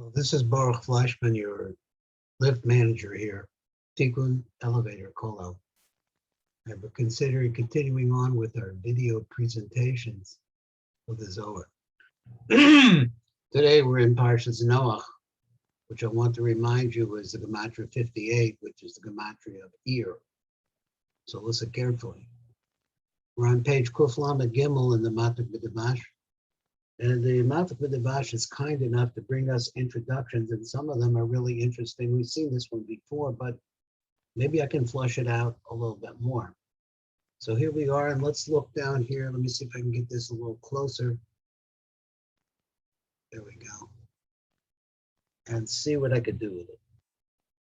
Well, this is Baruch Fleischman, your lift manager here. Tikkun elevator call-out. And we're considering continuing on with our video presentations of the Zohar. Today we're in Parshat Noach, which I want to remind you is the Gematria 58, which is the Gematria of ear. So listen carefully. We're on page Kuf Lamed Gimel in the Matok M'dvash. And the Matok M'dvash is kind enough to bring us introductions, and some of them are really interesting. We've seen this one before, but maybe I can flush it out a little bit more. So here we are, and let's look down here. Let me see if I can get this a little closer. There we go. And see what I could do with it.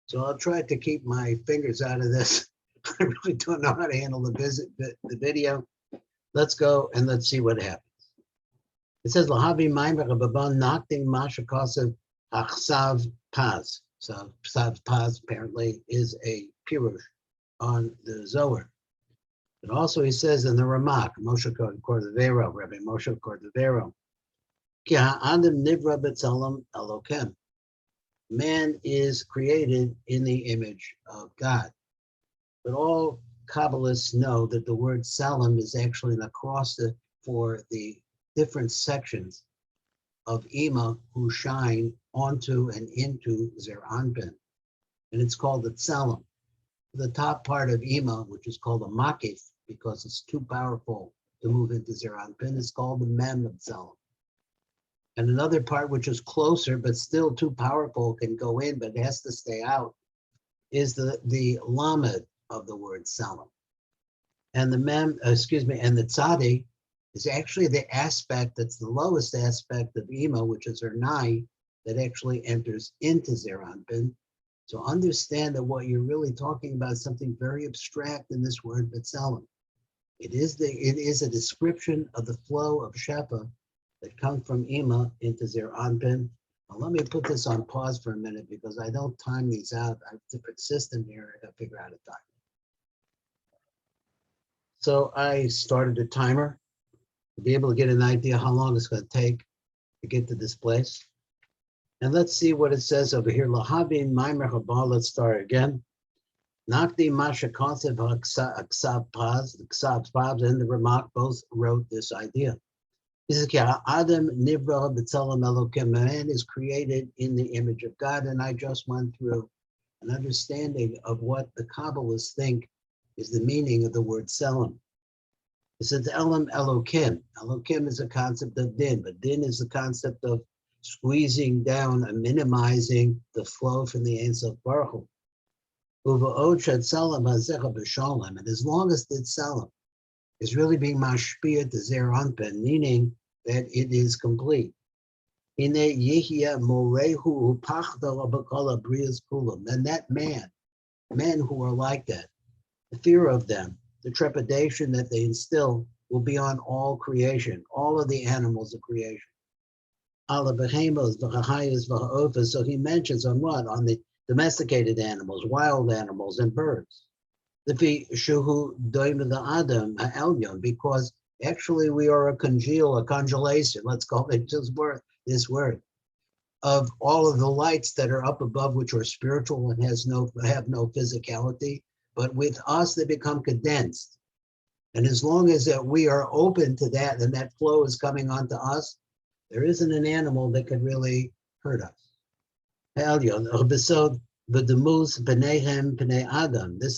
So I'll try to keep my fingers out of this. I really don't know how to handle the video. Let's go and let's see what happens. It says, Lahavi Maimer Baban Nakting Masha Kosev Achsav Paz. So Psav Paz apparently is a pirush on the Zohar. But also he says in the Ramak, Moshe Cordovero, Rabbi Moshe Cordovero, Ki ha'adam nivra b'tzelem Elokim. Man is created in the image of God. But all Kabbalists know that the word Tzelem is actually an acrostic for the different sections of Ima who shine onto and into Zer Anpin. And it's called the Tzelem. The top part of Ima, which is called a Makif, because it's too powerful to move into Zer Anpin, is called the Mem of Tzelem. And another part which is closer, but still too powerful, can go in, but it has to stay out, is the Lamed of the word Tzelem. And the and the Tzadi is actually the aspect that's the lowest aspect of Ima, which is her Nai, that actually enters into Zer Anpin. So understand that what you're really talking about is something very abstract in this word B'Tzelem. It is a description of the flow of Shefa that comes from Ima into Zer Anpin. Now let me put this on pause for a minute because I don't time these out. I have a different system here. I got to figure out a time. So I started a timer to be able to get an idea how long it's going to take to get to this place. And let's see what it says over here. Lahabin Maimer Habal, let's start again. Nakdi Masha Konsev Aksav Paz, the Ksav Paz and the Ramak both wrote this idea. He says, Adam Nivra B'Tzelem Elokim, man is created in the image of God. And I just went through an understanding of what the Kabbalists think is the meaning of the word Tzelem. It says Tzelem Elokim. Elokim is a concept of din, but din is the concept of squeezing down and minimizing the flow from the Ein Sof Baruch Hu. Uva'od Tzelem Hazecha B'Shalom. And as long as the Tzelem is really being mashpia to Zer Anpin, meaning that it is complete. Then that men who are like that, the fear of them, the trepidation that they instill will be on all creation, all of the animals of creation. So he mentions on what? On the domesticated animals, wild animals, and birds. Because actually we are a congelation, let's call it this word, of all of the lights that are up above, which are spiritual and have no physicality. But with us, they become condensed. And as long as that we are open to that and that flow is coming onto us, there isn't an animal that could really hurt us. This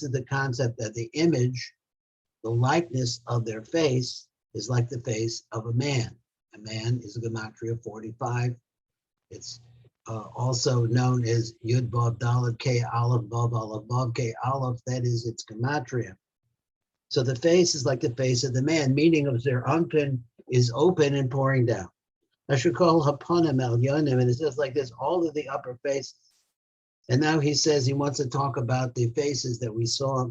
is the concept that the image, the likeness of their face is like the face of a man. A man is a gematria 45. It's also known as Yud Vav Daled K Aleph Vav Aleph Vav K Aleph. That is its gematria. So the face is like the face of the man, meaning of Zer Anpin is open and pouring down. I should call Hapanim El Yonim, and it says like this, all of the upper faces. And now he says he wants to talk about the faces that we saw.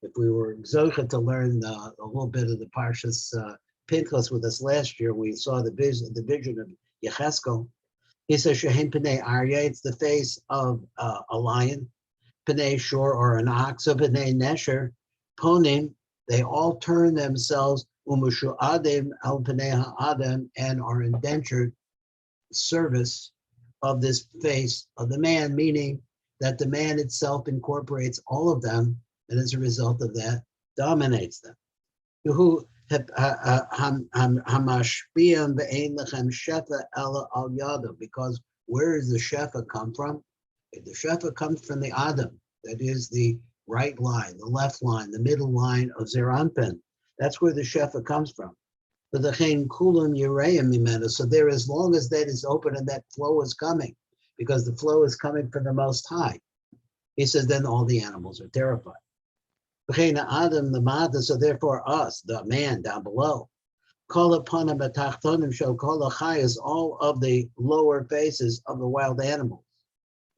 If we were Zohar to learn a little bit of the Parshas Pinchas with us last year, we saw the vision of Yecheskel. He says, Shehem Pnei Arya, it's the face of a lion, Pnei Shor or an ox, so Pnei Nesher, Ponim, they all turn themselves, Umushu Adim, Al Pnei Ha'adam, and are indentured service of this face of the man, meaning that the man itself incorporates all of them, and as a result of that, dominates them. Who because where does the shefa come from? The shefa comes from the Adam, that is the right line, the left line, the middle line of Zeranpin. That's where the shefa comes from. So there, as long as that is open and that flow is coming, because the flow is coming from the Most High, he says, then all the animals are terrified. Adam, the Mata, so therefore us, the man down below, call upon him show kol is all of the lower faces of the wild animals.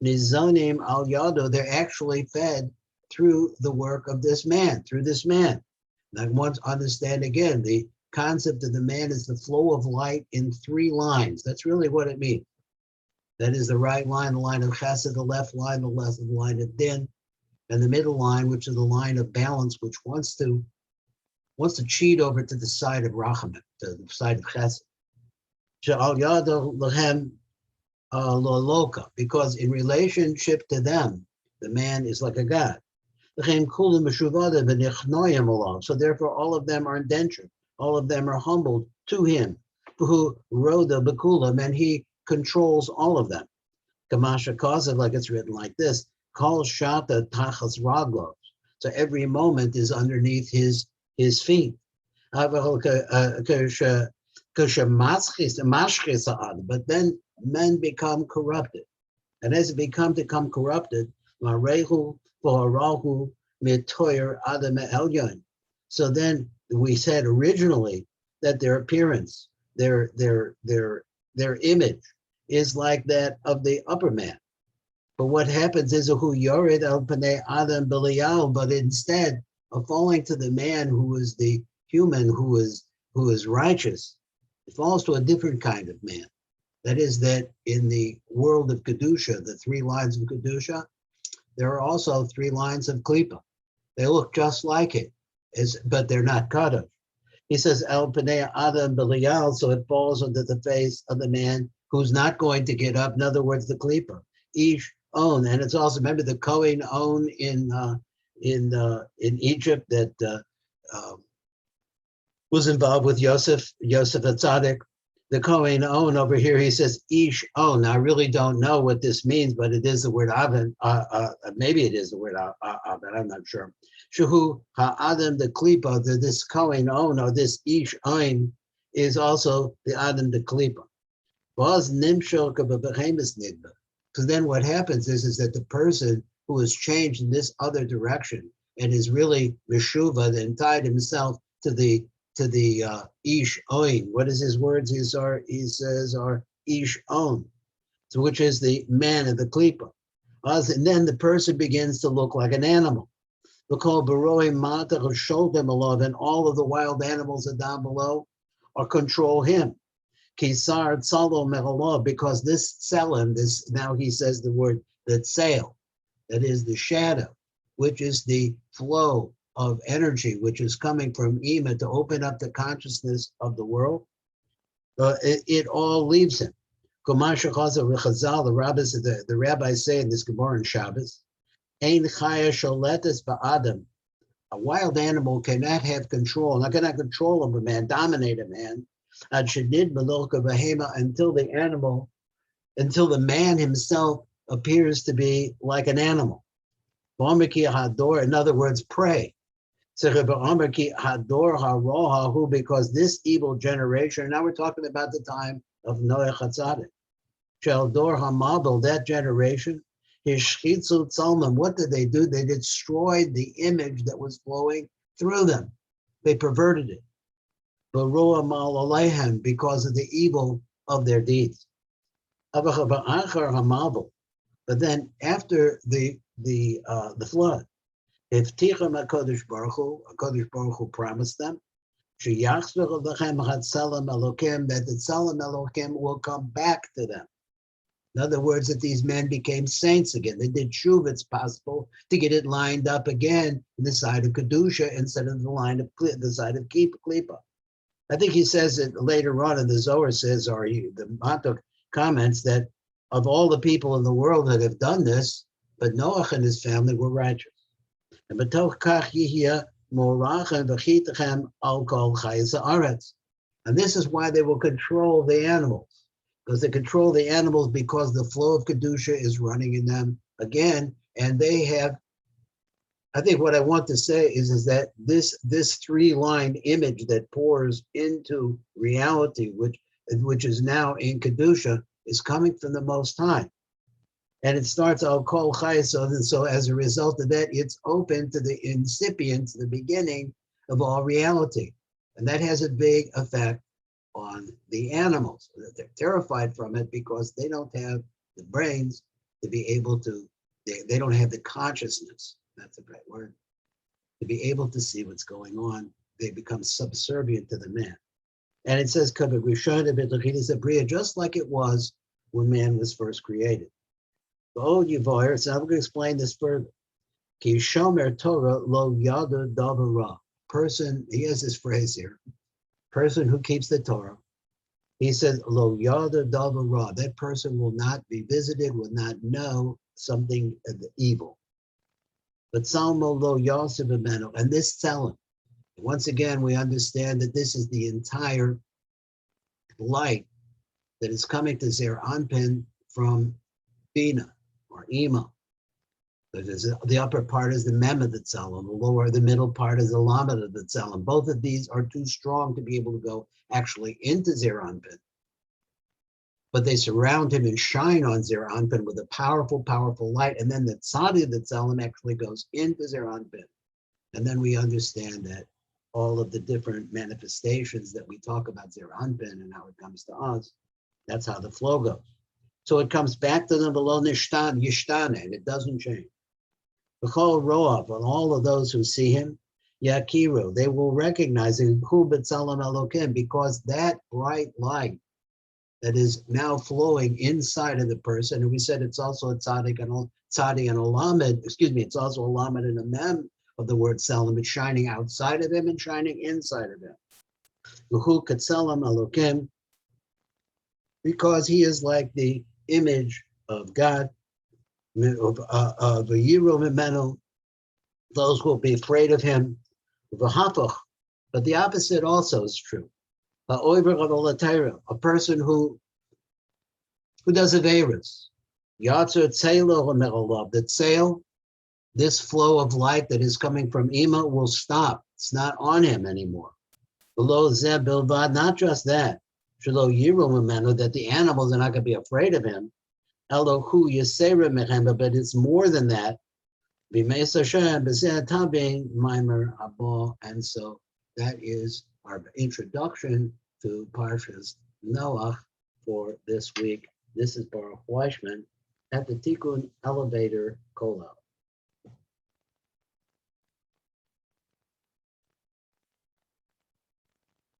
Nizonim al yado, they're actually fed through the work of this man, through this man. Now, I want to understand again, the concept of the man is the flow of light in 3 lines. That's really what it means. That is the right line, the line of chesed, the left line, the line of din, and the middle line, which is the line of balance, which wants to cheat over to the side of rachamim, to the side of chesed. She'al yado lehem loka, because in relationship to them, the man is like a god. So therefore, all of them are indentured. All of them are humbled to him, who roda bekulam, and he controls all of them. Kamasha Kaza, like it's written like this: Kol shata tachas raglos. So every moment is underneath his feet. But then men become corrupted, and as it become corrupted, so then we said originally that their appearance, their image is like that of the upper man. But what happens is who yored al panei Adam Belial, but instead of falling to the man who is the human, who is righteous, it falls to a different kind of man. That is that in the world of Kedusha, the 3 lines of Kedusha, there are also 3 lines of Klipa. They look just like it, but they're not Kadosh. He says, El Panei Adam Belial, so it falls under the face of the man who's not going to get up. In other words, the Klipa. Ish own, and it's also, remember the Kohen own in Egypt that was involved with Yosef HaTzadik. The Kohen own over here, he says ish own. I really don't know what this means, but it is the word aven. Maybe it is the word aven. I'm not sure. Shehu ha'adam the klipa, this Kohen own or this ish own is also the adam the klipa. Because then what happens is that the person who is changed in this other direction and is really meshuva and tied himself to the ish oin. What is his words? He says are ish on, so which is the man of the klipa. And then the person begins to look like an animal. We call baroi matok M'dvash, and all of the wild animals that down below or control him. Kisar Tzelem Elokim, because this Tzelem, now he says the word that sail, that is the shadow, which is the flow of energy, which is coming from Ima to open up the consciousness of the world, it all leaves him. The rabbis say in this Gemara in Shabbos, Ein chaya sholetes ba'adam. A wild animal cannot have control, not cannot control of a man, dominate a man, until the man himself appears to be like an animal. In other words, prey. Because this evil generation, now we're talking about the time of Noach HaTzadik, that generation, what did they do? They destroyed the image that was flowing through them. They perverted it. Because of the evil of their deeds. But then after the flood, if Ticham HaKadosh Baruch Hu promised them, that the Tzelem Elokim will come back to them. In other words, that these men became saints again. They did shuv. It's possible to get it lined up again in the side of Kedusha instead of the side of Klipa. I think he says it later on in the Zohar says, or the Matok comments that of all the people in the world that have done this, but Noach and his family were righteous. And b'toch kach yihya morachem v'chitachem al kol chayes haaretz. And this is why they will control the animals, because they control the animals because the flow of Kedusha is running in them again. And they have, I think what I want to say is that this three-line image that pours into reality, which is now in Kedusha, is coming from the Most High. And it starts al kol chayesod, and so as a result of that, it's open to the incipient, the beginning of all reality. And that has a big effect on the animals. They're terrified from it because they don't have the brains to be able to, they don't have the consciousness, that's the right word, to be able to see what's going on. They become subservient to the man. And it says, just like it was when man was first created. So I'm going to explain this further. Ki shomer Torah lo yada davara. Person, he has this phrase here. Person who keeps the Torah. He says lo yada davara. That person will not be visited, will not know something evil. But Salmo lo yaseh b'meno. And this Tzelem. Once again, we understand that this is the entire light that is coming to Zeir Anpin from Bina or Ima. The upper part is the Mem of the Tzelem, the middle part is the Lamed of the Tzelem. Both of these are too strong to be able to go actually into Zeir Anpin. But they surround him and shine on Zeir Anpin with a powerful, powerful light. And then the Tzadi of the Tzelem actually goes into Zeir Anpin. And then we understand that all of the different manifestations that we talk about Zeir Anpin and how it comes to us, that's how the flow goes. So it comes back to them below Yishtane, and it doesn't change. B'chol Roav, and all of those who see him, Yakiru, they will recognize him, Tzelem Elokim, because that bright light that is now flowing inside of the person, and we said it's also a tzaddik and a lamed, it's also a lamed and a mem of the word Tzelem. It's shining outside of him and shining inside of him. Tzelem Elokim, because he is like the image of God, of a Yiru Mimenu, those who will be afraid of him, but the opposite also is true. A person who does Averis, the tzeil, this flow of light that is coming from Ima will stop. It's not on him anymore. Below Zeb Bilvad, not just that, that the animals are not going to be afraid of him. Elohu Yisera Mechemba, but it's more than that. And so that is our introduction to Parshat Noach for this week. This is Baruch Weishman at the Tikkun Elevator Kollel.